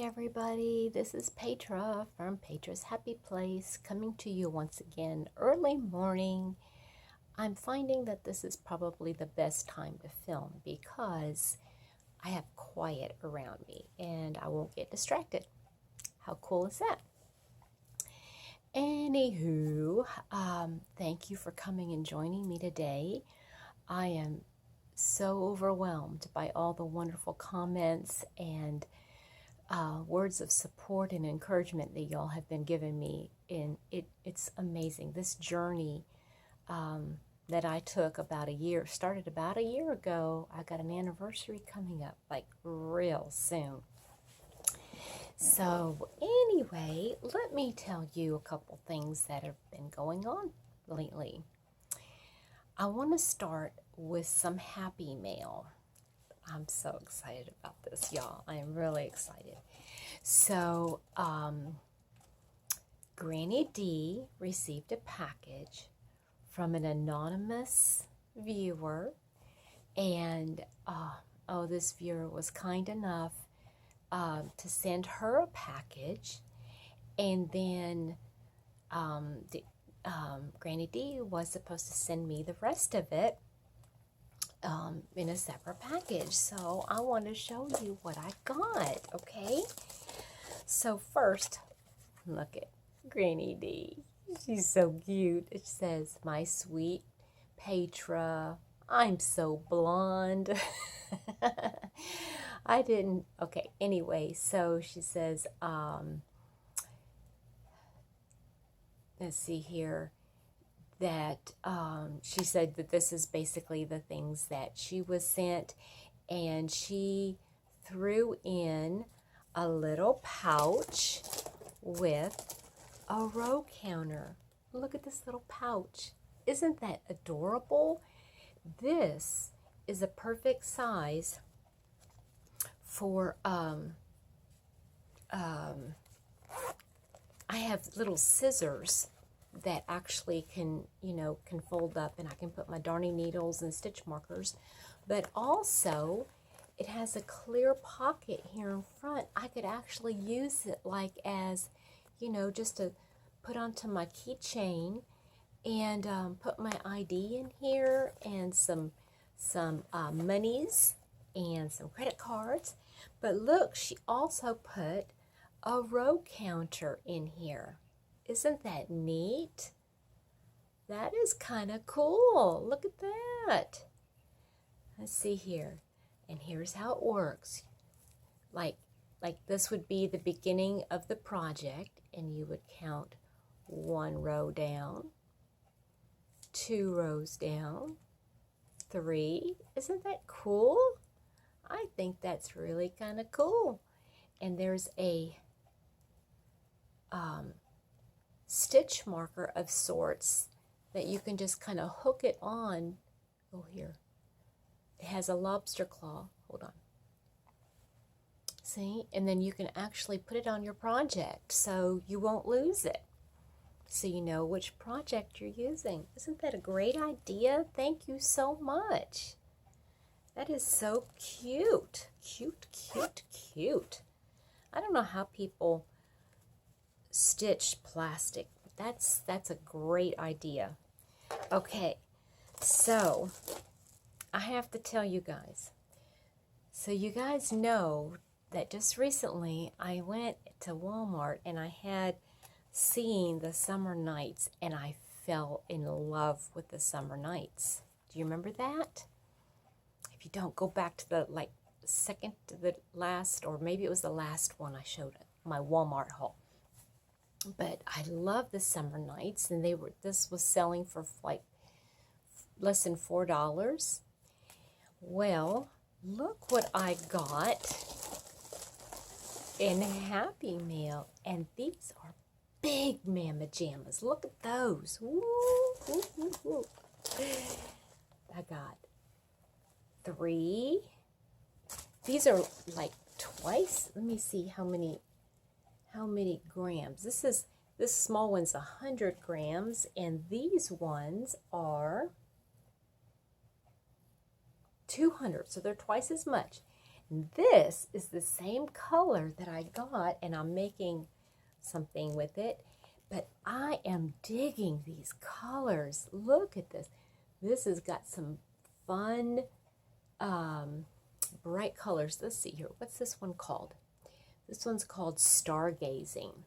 everybody. This is Petra from Petra's Happy Place coming to you once again early morning. I'm finding that this is probably the best time to film because I have quiet around me and I won't get distracted. How cool is that? Anywho, thank you for coming and joining me today. I am so overwhelmed by all the wonderful comments and words of support and encouragement that y'all have been giving me. And it's amazing. This journey that I took started about a year ago. I got an anniversary coming up like real soon. So anyway, let me tell you a couple things that have been going on lately. I want to start with some happy mail. I'm so excited about this, y'all. I am really excited. So, Granny D received a package from an anonymous viewer, and this viewer was kind enough to send her a package, and then Granny D was supposed to send me the rest of it in a separate package. So I want to show you what I got, okay? So first, look at Granny D. She's so cute. It says, "My sweet Petra, I'm so blonde." Okay, anyway, so she says, let's see here, that she said that this is basically the things that she was sent, and she threw in a little pouch with a row counter. Look at this little pouch. Isn't that adorable? This is a perfect size for I have little scissors that actually can fold up, and I can put my darning needles and stitch markers, but also it has a clear pocket here in front. I could actually use it like as, just to put onto my keychain and put my ID in here and some monies and some credit cards. But look, she also put a row counter in here. Isn't that neat? That is kind of cool. Look at that. Let's see here. And here's how it works. Like this would be the beginning of the project, and you would count 1 row down, 2 rows down, 3. Isn't that cool? I think that's really kind of cool. And there's a stitch marker of sorts that you can just kind of hook it on. Oh, here. It has a lobster claw. Hold on. See? And then you can actually put it on your project so you won't lose it. So you know which project you're using. Isn't that a great idea? Thank you so much. That is so cute. Cute, cute, cute. I don't know how people stitch plastic. That's a great idea. Okay, so I have to tell you guys. So you guys know that just recently I went to Walmart and I had seen the summer nights, and I fell in love with the summer nights. Do you remember that? If you don't, go back to the second to the last, or maybe it was the last one I showed at my Walmart haul. But I love the summer nights, and this was selling for like less than $4. Well, look what I got in Happy Meal, and these are big mama jammas. Look at those. Woo, woo, woo, woo. I got 3. These are like twice. Let me see how many grams. This small one's 100 grams, and these ones are 200, so they're twice as much. This is the same color that I got, and I'm making something with it. But I am digging these colors. Look at this. This has got some fun, bright colors. Let's see here. What's this one called? This one's called Stargazing.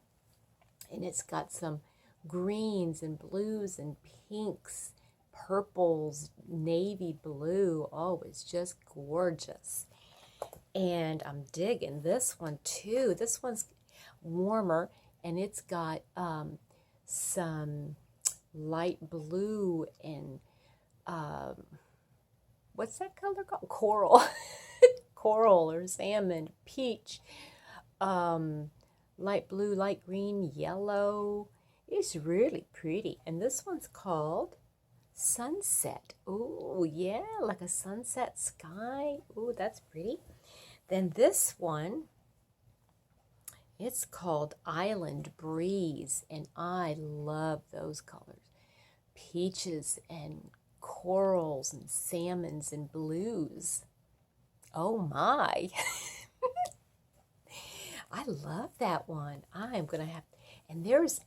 And it's got some greens and blues and pinks, purples, navy blue. Oh, it's just gorgeous. And I'm digging this one too. This one's warmer, and it's got some light blue and what's that color called? Coral. Coral or salmon, peach, light blue, light green, yellow. It's really pretty. And this one's called Sunset. Oh, yeah, like a sunset sky. Oh, that's pretty. Then this one, it's called Island Breeze, and I love those colors. Peaches and corals and salmons and blues. Oh my. I love that one. I'm going to have, and there's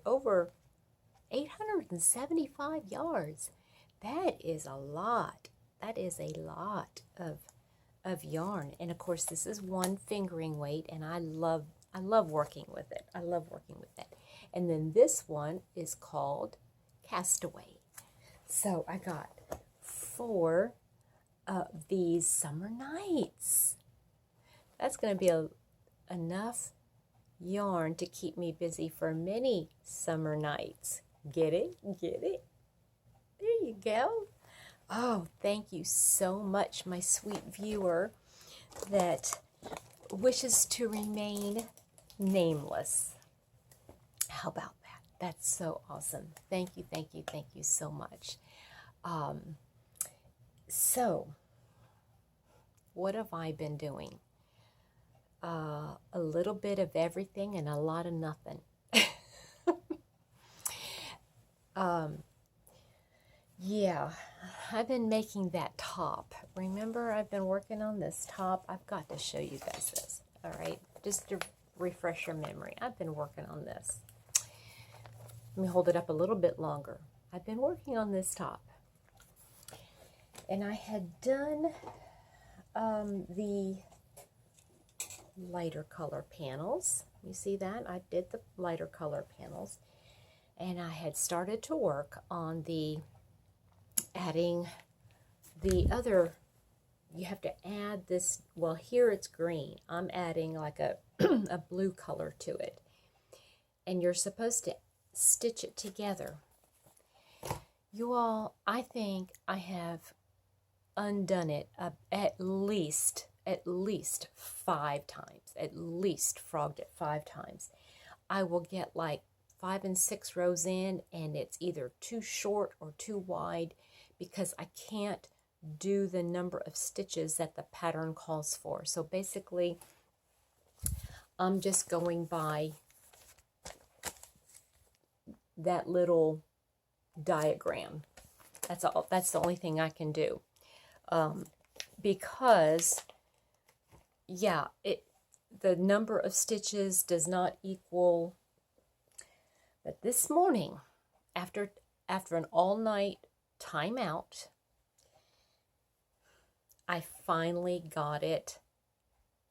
over 875 yards. That is a lot. That is a lot of yarn. And of course, this is one fingering weight, and I love working with it. I love working with it. And then this one is called Castaway. So I got 4 of these summer nights. That's going to be enough yarn to keep me busy for many summer nights. Get it? Get it? There you go. Oh, thank you so much, my sweet viewer that wishes to remain nameless. How about that? That's so awesome. Thank you, thank you, thank you so much. So, what have I been doing? A little bit of everything and a lot of nothing. Yeah, I've been making that top. Remember, I've been working on this top. I've got to show you guys this. All right, just to refresh your memory. I've been working on this. Let me hold it up a little bit longer. I've been working on this top. And I had done the lighter color panels. You see that? I did the lighter color panels. And I had started to work on the adding the other. You have to add this. Well, here it's green. I'm adding like a a blue color to it. And you're supposed to stitch it together. You all, I think I have undone it at least 5 times. At least frogged it 5 times. I will get like 5 and 6 rows in, and it's either too short or too wide because I can't do the number of stitches that the pattern calls for. So basically, I'm just going by that little diagram. That's all. That's the only thing I can do. Because, yeah, the number of stitches does not equal. But this morning, after an all-night timeout, I finally got it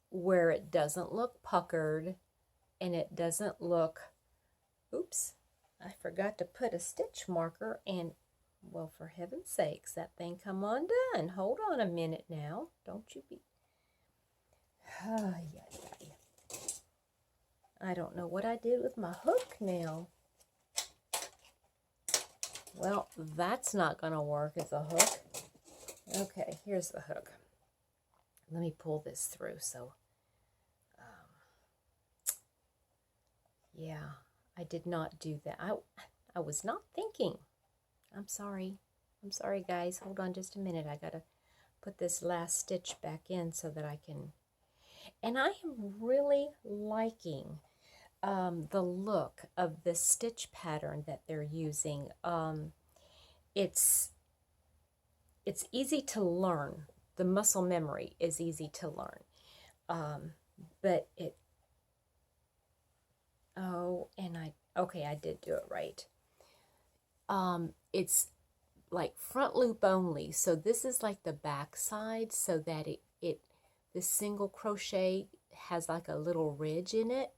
where it doesn't look puckered and it doesn't look, oops, I forgot to put a stitch marker, and well, for heaven's sakes, that thing come undone. Hold on a minute now. Don't you be, I don't know what I did with my hook now. Well, that's not going to work as a hook. Okay, here's the hook. Let me pull this through. So, yeah, I did not do that. I was not thinking. I'm sorry. I'm sorry, guys. Hold on just a minute. I got to put this last stitch back in so that I can. And I am really liking the look of the stitch pattern that they're using. It's easy to learn. the muscle memory is easy to learn. But it, oh, and okay, I did do it right. It's like front loop only. So this is like the back side, so that the single crochet has like a little ridge in it.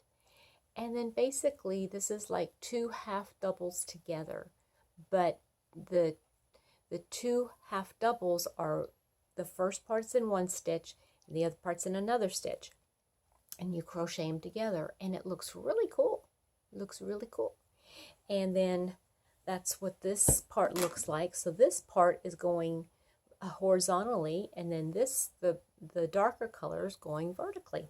And then basically this is like 2 half doubles together. But the 2 half doubles are, the first part's in one stitch and the other part's in another stitch. And you crochet them together and it looks really cool. It looks really cool. And then that's what this part looks like. So this part is going horizontally, and then this, the darker color is going vertically.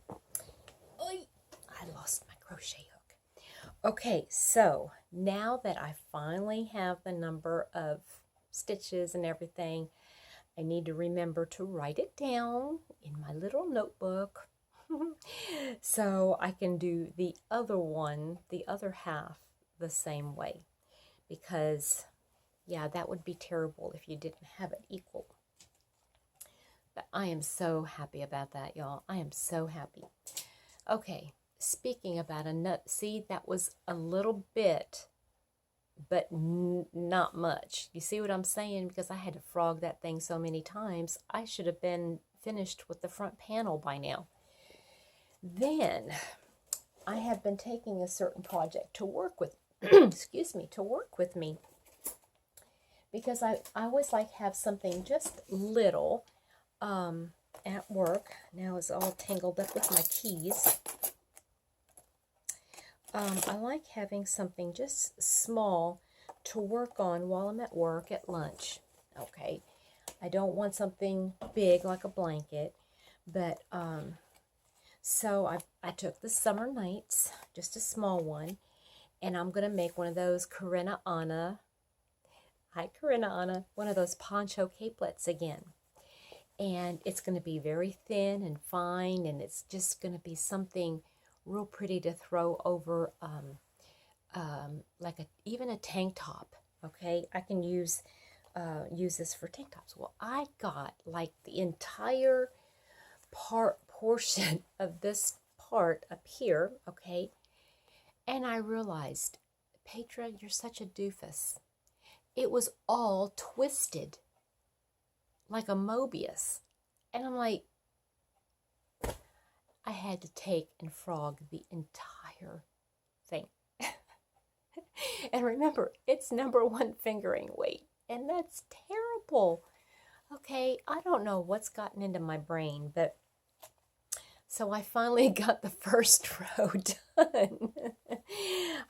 Oy! I lost my crochet hook. Okay, so now that I finally have the number of stitches and everything, I need to remember to write it down in my little notebook so I can do the other one, the other half, the same way. Because, yeah, that would be terrible if you didn't have it equal. But I am so happy about that, y'all. I am so happy. Okay, speaking about a nut, see, that was a little bit, but not much. You see what I'm saying? Because I had to frog that thing so many times. I should have been finished with the front panel by now. Then, I have been taking a certain project to work with, excuse me, to work with me. Because I always like have something just little at work. Now it's all tangled up with my keys. I like having something just small to work on while I'm at work at lunch. Okay, I don't want something big like a blanket, but so I took the Summer Nights, just a small one, and I'm going to make one of those Corinna Anna, hi Corinna Anna, one of those poncho capelets again. And it's going to be very thin and fine, and it's just going to be something real pretty to throw over like even a tank top. Okay, I can use this for tank tops. Well, I got like the entire portion of this part up here, okay, and I realized, Petra, you're such a doofus. It was all twisted like a Mobius. And I'm like, I had to take and frog the entire thing. And remember, it's #1 fingering weight. And that's terrible. Okay, I don't know what's gotten into my brain, but so I finally got the first row done.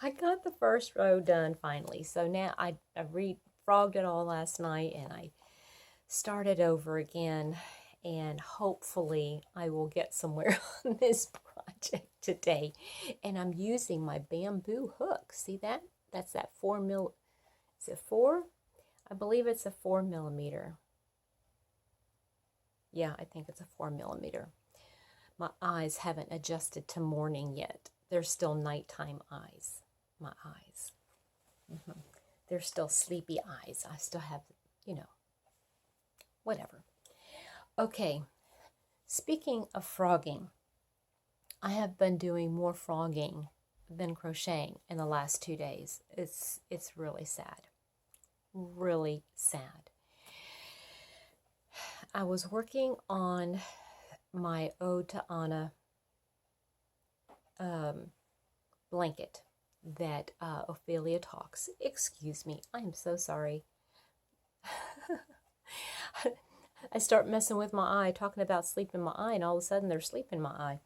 I got the first row done finally. So now I frogged it all last night, and I started over again, and hopefully I will get somewhere on this project today. And I'm using my bamboo hook. See that? That's that 4 mil. Is it 4? I believe it's a 4 millimeter. Yeah, I think it's a 4 millimeter. My eyes haven't adjusted to morning yet. They're still nighttime eyes. My eyes. They're still sleepy eyes. I still have, whatever. Okay, speaking of frogging, I have been doing more frogging than crocheting in the last 2 days. It's really sad. Really sad. I was working on my Ode to Anna blanket that Ophelia talks. Excuse me, I am so sorry. I start messing with my eye, talking about sleep in my eye, and all of a sudden there's sleep in my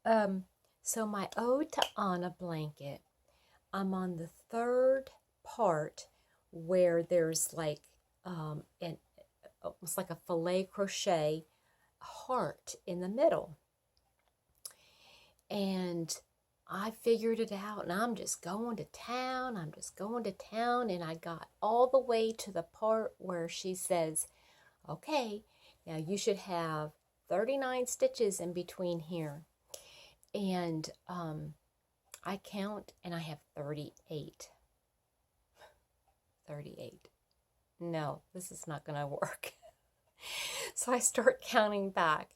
eye. So my Ode to Anna blanket, I'm on the 3rd part where there's like almost like a filet crochet heart in the middle. And I figured it out, and I'm just going to town. And I got all the way to the part where she says, okay, now you should have 39 stitches in between here. And I count, and I have 38. 38. No, this is not going to work. So I start counting back,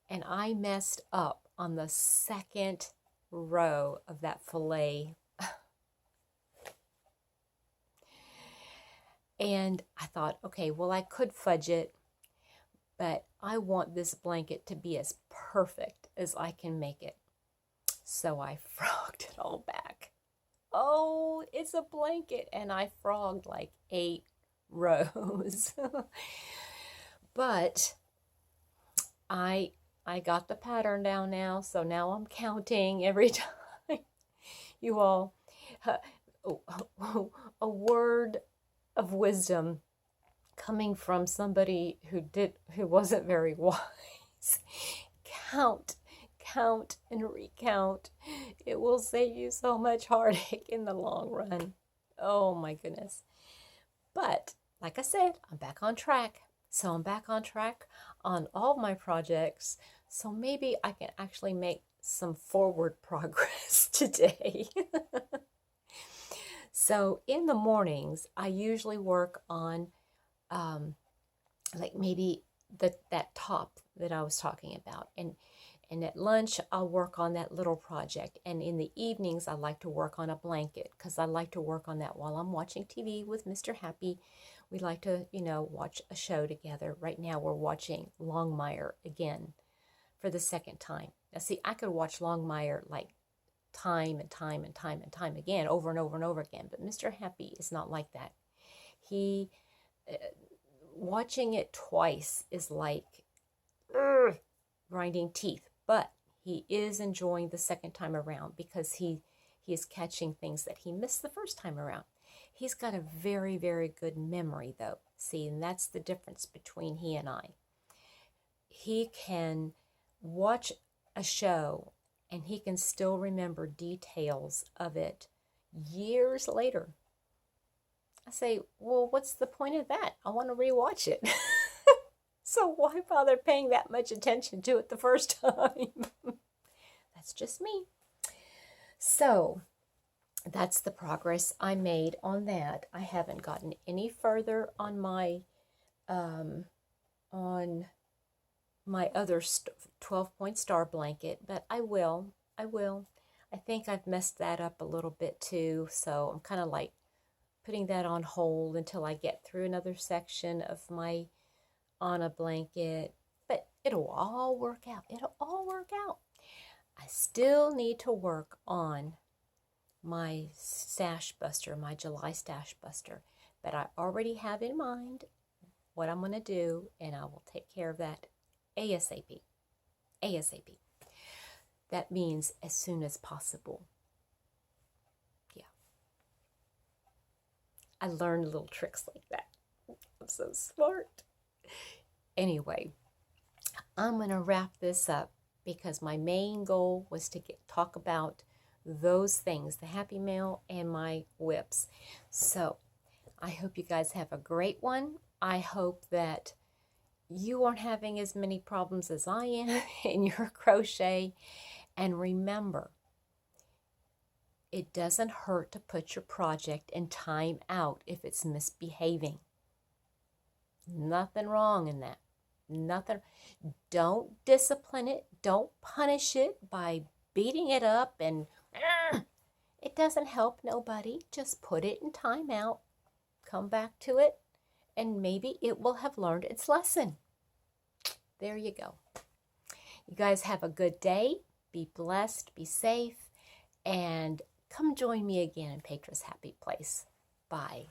and I messed up on the second row of that fillet. And I thought, okay, well, I could fudge it, but I want this blanket to be as perfect as I can make it. So I frogged it all back. Oh, it's a blanket. And I frogged like 8 rows. But I got the pattern down now, so now I'm counting every time. You all, a word of wisdom coming from somebody who wasn't very wise. Count and recount. It will save you so much heartache in the long run. Oh my goodness. But like I said, I'm back on track. So I'm back on track on all my projects. So maybe I can actually make some forward progress today. So in the mornings, I usually work on like maybe that top that I was talking about. And at lunch, I'll work on that little project. And in the evenings, I like to work on a blanket because I like to work on that while I'm watching TV with Mr. Happy. We like to, watch a show together. Right now, we're watching Longmire again for the second time. Now, see, I could watch Longmire like time and time and time and time again, over and over and over again. But Mr. Happy is not like that. Watching it twice is like grinding teeth. But he is enjoying the second time around because he is catching things that he missed the first time around. He's got a very, very good memory, though. See, and that's the difference between he and I. He can watch a show and he can still remember details of it years later. I say, well, what's the point of that? I want to rewatch it. So why bother paying that much attention to it the first time? That's just me. So that's the progress I made on that. I haven't gotten any further on my other 12-point star blanket, but I will. I think I've messed that up a little bit too, so I'm kind of like putting that on hold until I get through another section of my Anna blanket, but it'll all work out. I still need to work on my stash buster, my July stash buster, but I already have in mind what I'm going to do, and I will take care of that ASAP. That means as soon as possible. Yeah. I learned little tricks like that. I'm so smart. Anyway, I'm going to wrap this up because my main goal was to talk about those things, the Happy Mail and my whips. So I hope you guys have a great one. I hope that you aren't having as many problems as I am in your crochet. And remember, it doesn't hurt to put your project in time out if it's misbehaving. Nothing wrong in that. Nothing. Don't discipline it. Don't punish it by beating it up and it doesn't help nobody. Just put it in time out. Come back to it and maybe it will have learned its lesson. There you go. You guys have a good day. Be blessed. Be safe. And come join me again in Petra's Happy Place. Bye.